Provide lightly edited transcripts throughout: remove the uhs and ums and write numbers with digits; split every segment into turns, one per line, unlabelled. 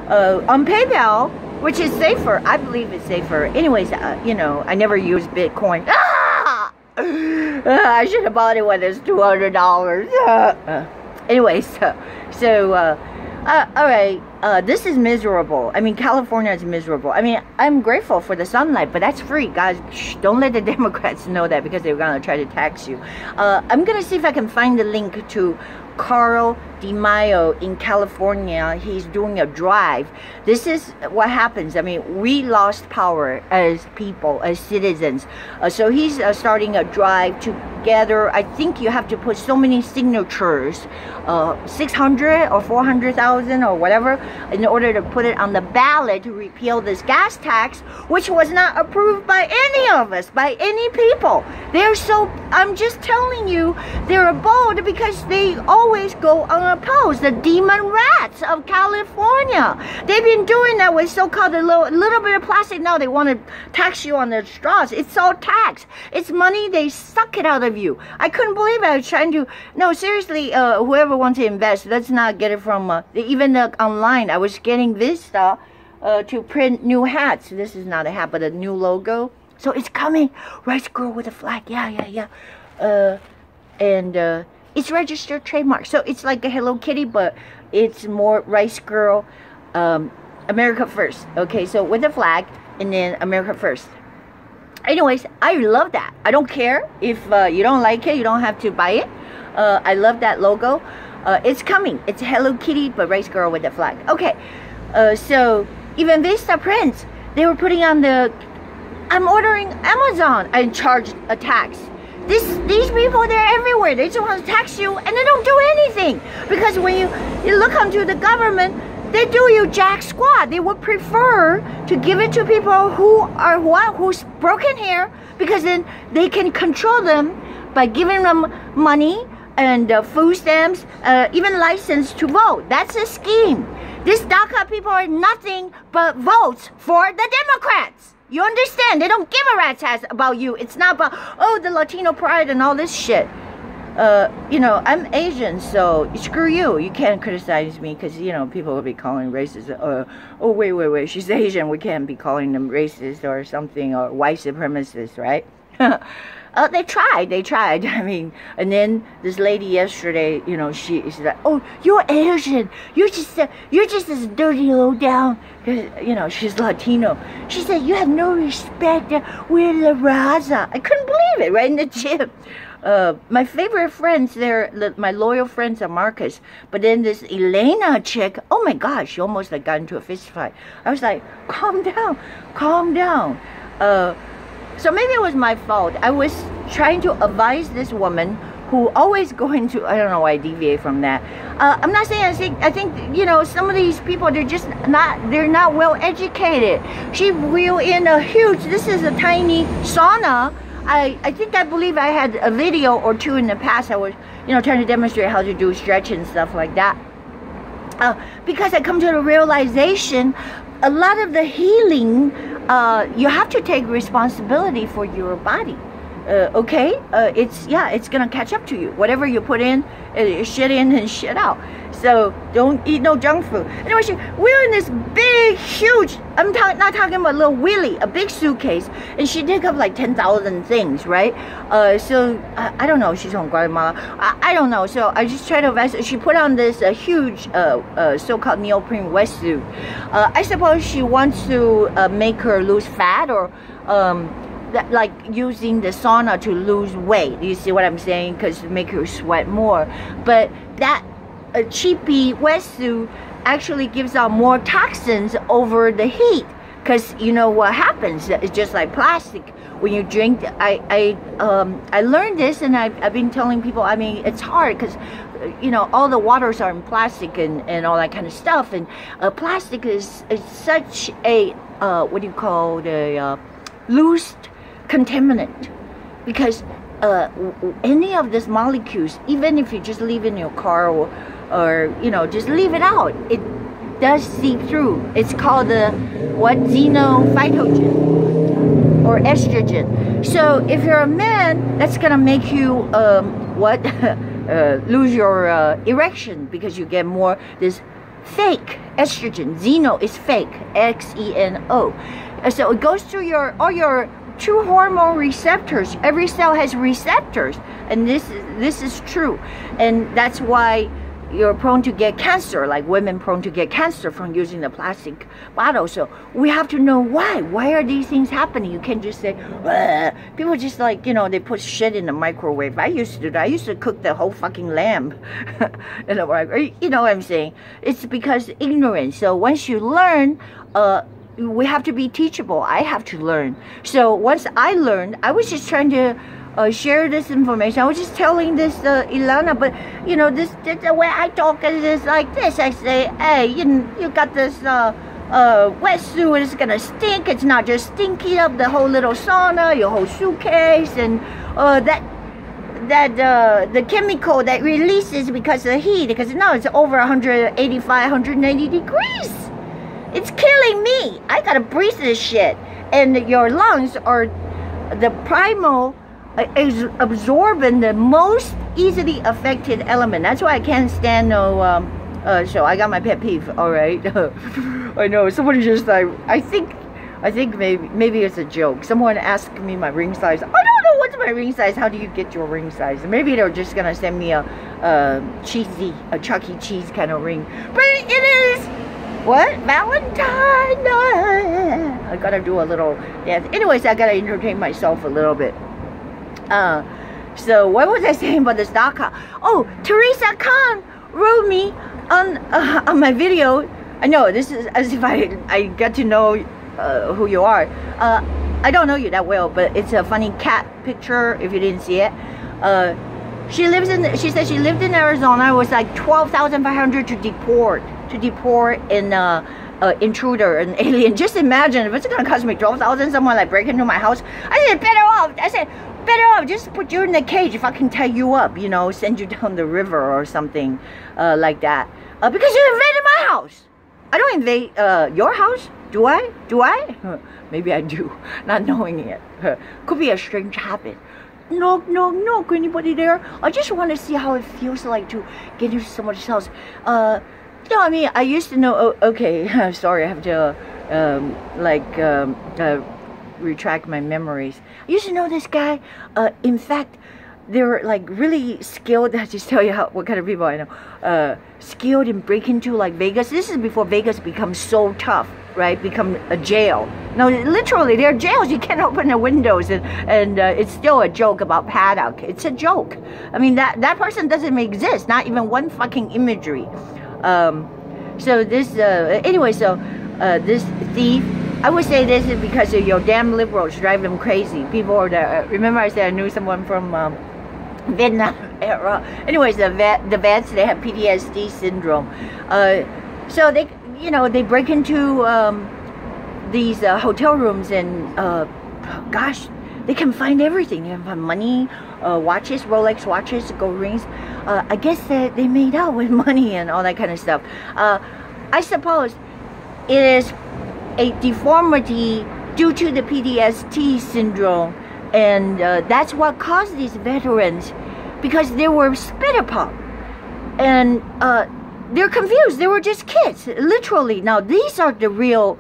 on PayPal, which is safer. I believe it's safer. Anyways, you know, I never use Bitcoin. Ah! I should have bought it when it's $200. Anyways, all right, this is miserable. I mean, California is miserable. I mean, I'm grateful for the sunlight, but that's free, guys. Shh, don't let the Democrats know that, because they're gonna try to tax you. I'm gonna see if I can find the link to Carl DeMaio in California. He's doing a drive. This is what happens. I mean, we lost power as people, as citizens. So he's starting a drive to gather, I think you have to put so many signatures, 600 or 400,000 or whatever, in order to put it on the ballot to repeal this gas tax, which was not approved by any of us, by any people. They're so, I'm just telling you, they're bold because they always go unopposed. The demon rats of California. They've been doing that with so-called a little bit of plastic. Now they want to tax you on the straws. It's all tax. It's money. They suck it out of you. I couldn't believe it. I was trying to, no, seriously, whoever wants to invest, let's not get it from, even online. I was getting Vista to print new hats. This is not a hat, but a new logo. So it's coming. Rice Girl with a flag. Yeah. And it's registered trademark. So it's like a Hello Kitty, but it's more Rice Girl, America First. Okay, so with a flag, and then America First. Anyways, I love that. I don't care if you don't like it. You don't have to buy it. I love that logo. It's coming. It's Hello Kitty, but Rice Girl with the flag. Okay, so even Vista Prints, they were putting on the, I'm ordering Amazon and charged a tax. These people, they're everywhere. They just want to tax you, and they don't do anything. Because when you look onto the government, they do you jack squat. They would prefer to give it to people who are who's broken here, because then they can control them by giving them money and food stamps, even license to vote. That's a scheme. These DACA people are nothing but votes for the Democrats. You understand? They don't give a rat's ass about you. It's not about, oh, the Latino pride and all this shit. You know, I'm Asian, so screw you. You can't criticize me, because, you know, people will be calling racist. Oh, wait, she's Asian. We can't be calling them racist or something, or white supremacists, right? They tried. I mean, and then this lady yesterday, you know, she's like, oh, you're Asian. You're just this dirty low down. You know, she's Latino. She said, you have no respect. We're La Raza. I couldn't believe it, right in the gym. My favorite friends, my loyal friends are Marcus. But then this Elena chick, oh my gosh, she almost like got into a fist fight. I was like, calm down. So maybe it was my fault. I was trying to advise this woman who always going to, I don't know why I deviate from that. I'm not saying, I think, you know, some of these people, they're just not, they're not well educated. She wheeled in a huge, this is a tiny sauna. I believe I had a video or two in the past. I was, you know, trying to demonstrate how to do stretch and stuff like that. Because I come to the realization, a lot of the healing, you have to take responsibility for your body. Okay, it's gonna catch up to you. Whatever you put in, shit in and shit out. So don't eat no junk food. Anyway, we're in this big, huge, I'm not talking about a little wheelie, a big suitcase, and she did up like 10,000 things, right? So I don't know. She's from Guatemala. I don't know. So I just tried to invest. She put on this huge so-called neoprene wetsuit. I suppose she wants to make her lose fat, or like using the sauna to lose weight. You see what I'm saying? Because to make her sweat more. But that cheapy wetsuit actually gives out more toxins over the heat. Because you know what happens? It's just like plastic. When you drink, I learned this, and I've been telling people. I mean, it's hard because, you know, all the waters are in plastic and all that kind of stuff. And plastic is such a what do you call the loose contaminant, because any of these molecules, even if you just leave in your car, or you know, just leave it out, it does seep through. It's called the xenophytogen or estrogen. So if you're a man, that's gonna make you lose your erection, because you get more this fake estrogen. Xeno is fake, Xeno. So it goes through all your true hormone receptors. Every cell has receptors, and this is true, and that's why you're prone to get cancer, like women prone to get cancer from using the plastic bottle. So we have to know why. Why are these things happening? You can't just say, ugh. People just like, they put shit in the microwave. I used to do that. I used to cook the whole fucking lamb in the microwave. You know what I'm saying? It's because ignorance. So once you learn, we have to be teachable. I have to learn. So once I learned, I was just trying to share this information. I was just telling this Ilana, but this the way I talk is like this. I say, hey, you got this wetsuit. It's gonna stink. It's not just stinky up the whole little sauna, your whole suitcase, and the chemical that releases because of the heat. Because now it's over 185, 180 degrees. It's killing me. I gotta breathe this shit, and your lungs are the primal. Is absorbing the most easily affected element. That's why I can't stand no show. I got my pet peeve. All right. I know somebody just like I think maybe it's a joke. Someone asked me my ring size. I don't know what's my ring size. How do you get your ring size? Maybe they're just gonna send me a Chuck E. Cheese kind of ring. But it is what? Valentine. I gotta do a little dance. Anyways, I gotta entertain myself a little bit. So what was I saying about this DACA? Oh, Teresa Khan wrote me on my video. I know this is as if I got to know who you are. I don't know you that well, but it's a funny cat picture if you didn't see it. She said she lived in Arizona. It was like 12,500 to deport an intruder, an alien. Just imagine if it's gonna cost me 12,000, someone like break into my house. I said better off just put you in the cage if I can tie you up, send you down the river or something like that. Because you invaded my house. I don't invade your house. Do I? Maybe I do, not knowing it. Could be a strange habit. No, anybody there? I just want to see how it feels like to get into somebody's house. I mean, I used to know. Oh, okay, sorry, I have to retract my memories. I used to know this guy. In fact, they're like really skilled. I just tell you what kind of people I know. Skilled in breaking into like Vegas. This is before Vegas becomes so tough, right? Become a jail. No, literally, there are jails. You can't open the windows, and it's still a joke about paddock. It's a joke. I mean, that person doesn't exist. Not even one fucking imagery. So this anyway. So this thief. I would say this is because of your damn liberals drive them crazy. People are there. Remember I said I knew someone from Vietnam era. Anyways, the vets, they have PTSD syndrome. So they break into these hotel rooms and gosh, they can find everything. They can find money, watches, Rolex watches, gold rings. I guess that they made out with money and all that kind of stuff. I suppose it is a deformity due to the PTSD syndrome, and that's what caused these veterans, because they were spit upon, and they're confused. They were just kids, literally. Now these are the real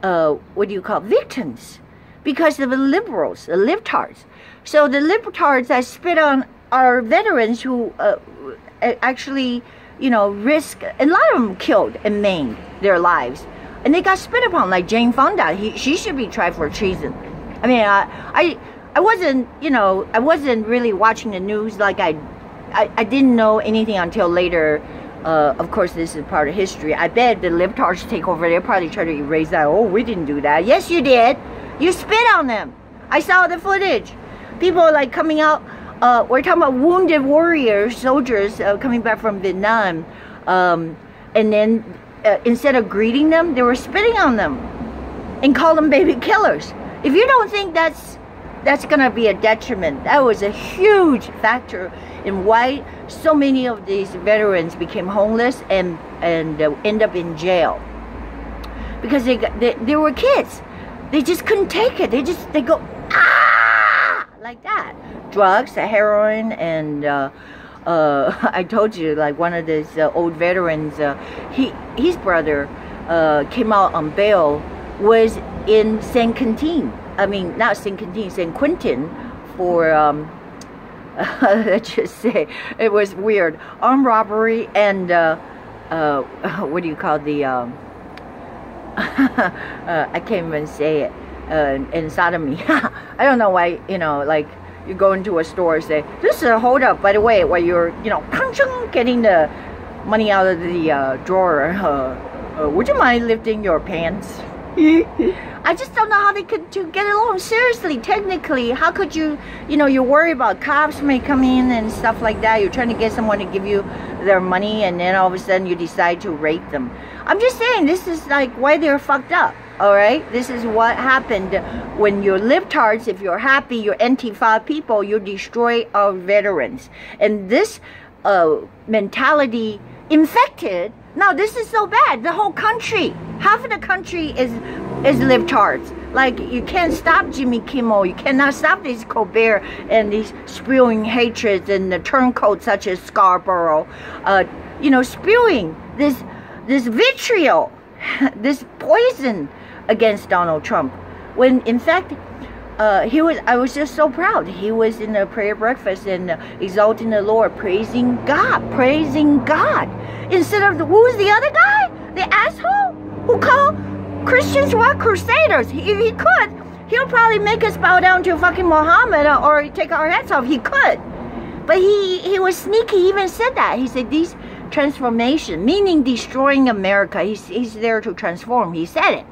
victims, because of the liberals, the libtards. So the libtards that spit on our veterans who actually risk, and a lot of them killed and maimed their lives. And they got spit upon, like Jane Fonda. She should be tried for treason. I mean, I wasn't, I wasn't really watching the news. Like I didn't know anything until later. Of course, this is part of history. I bet the libtards take over. They'll probably try to erase that. Oh, we didn't do that. Yes, you did. You spit on them. I saw the footage. People like coming out. We're talking about wounded warriors, soldiers coming back from Vietnam, and then. Instead of greeting them, they were spitting on them and call them baby killers. If you don't think that's gonna be a detriment, that was a huge factor in why so many of these veterans became homeless and end up in jail, because they were kids. They just couldn't take it. They go ah like that. Drugs, heroin, and I told you, like one of these old veterans, his brother came out on bail, was in San Quentin. I mean, not San Quentin, San Quentin for, let's just say, it was weird. Armed robbery and, what do you call the, I can't even say it, and sodomy. I don't know why, you know, like, you go into a store and say, this is a hold up, by the way, where you're, you know, getting the money out of the drawer. Would you mind lifting your pants? I just don't know how they could get along. Seriously, technically, how could you, you know, you worry about cops may come in and stuff like that. You're trying to get someone to give you their money, and then all of a sudden you decide to rape them. I'm just saying, this is like why they're fucked up. All right, this is what happened when you're libtards. If you're happy, you're Antifa people, you destroy our veterans. And this mentality infected. Now this is so bad. The whole country, half of the country is libtards. Like, you can't stop Jimmy Kimmel, you cannot stop these Colbert and these spewing hatreds and the turncoats such as Scarborough, you know, spewing this vitriol, this poison against Donald Trump, when in fact I was just so proud. He was in a prayer breakfast and exalting the Lord, praising God, instead of who's the other guy, the asshole who called Christians what? Crusaders. If he could, he'll probably make us bow down to fucking Muhammad or take our heads off. He could, but he was sneaky. He even said that. He said these transformation, meaning destroying America. He's there to transform. He said it.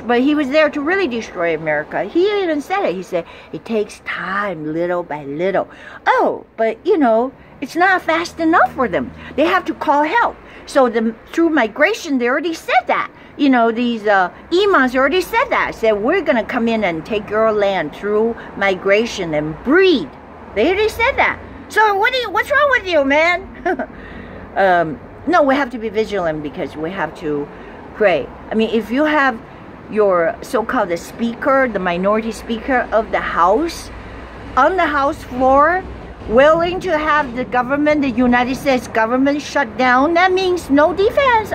But he was there to really destroy America. He even said it. He said, it takes time, little by little. Oh, but you know, it's not fast enough for them. They have to call help. So through migration, they already said that. You know, these imams already said that. Said, we're going to come in and take your land through migration and breed. They already said that. So what's wrong with you, man? No, we have to be vigilant because we have to pray. I mean, if you have your so-called the speaker, the minority speaker of the House, on the House floor, willing to have the government, the United States government shut down, that means no defense.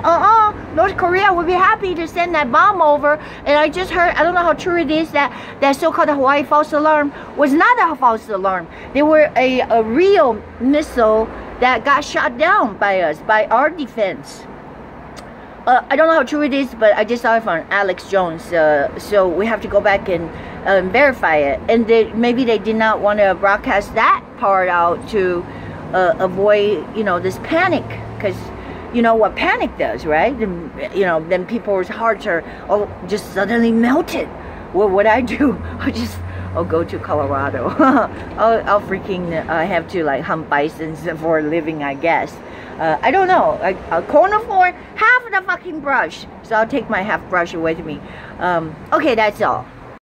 North Korea would be happy to send that bomb over. And I just heard, I don't know how true it is, that so-called Hawaii false alarm was not a false alarm. They were a real missile that got shot down by us, by our defense. I don't know how true it is, but I just saw it from Alex Jones. So we have to go back and verify it. And maybe they did not want to broadcast that part out to avoid, you know, this panic. Because you know what panic does, right? You know, then people's hearts are just suddenly melted. What would I do? I'll go to Colorado. I'll freaking have to like hunt bisons for a living, I guess. I don't know. A corner floor, half of the fucking brush. So I'll take my half brush with me. Okay, that's all.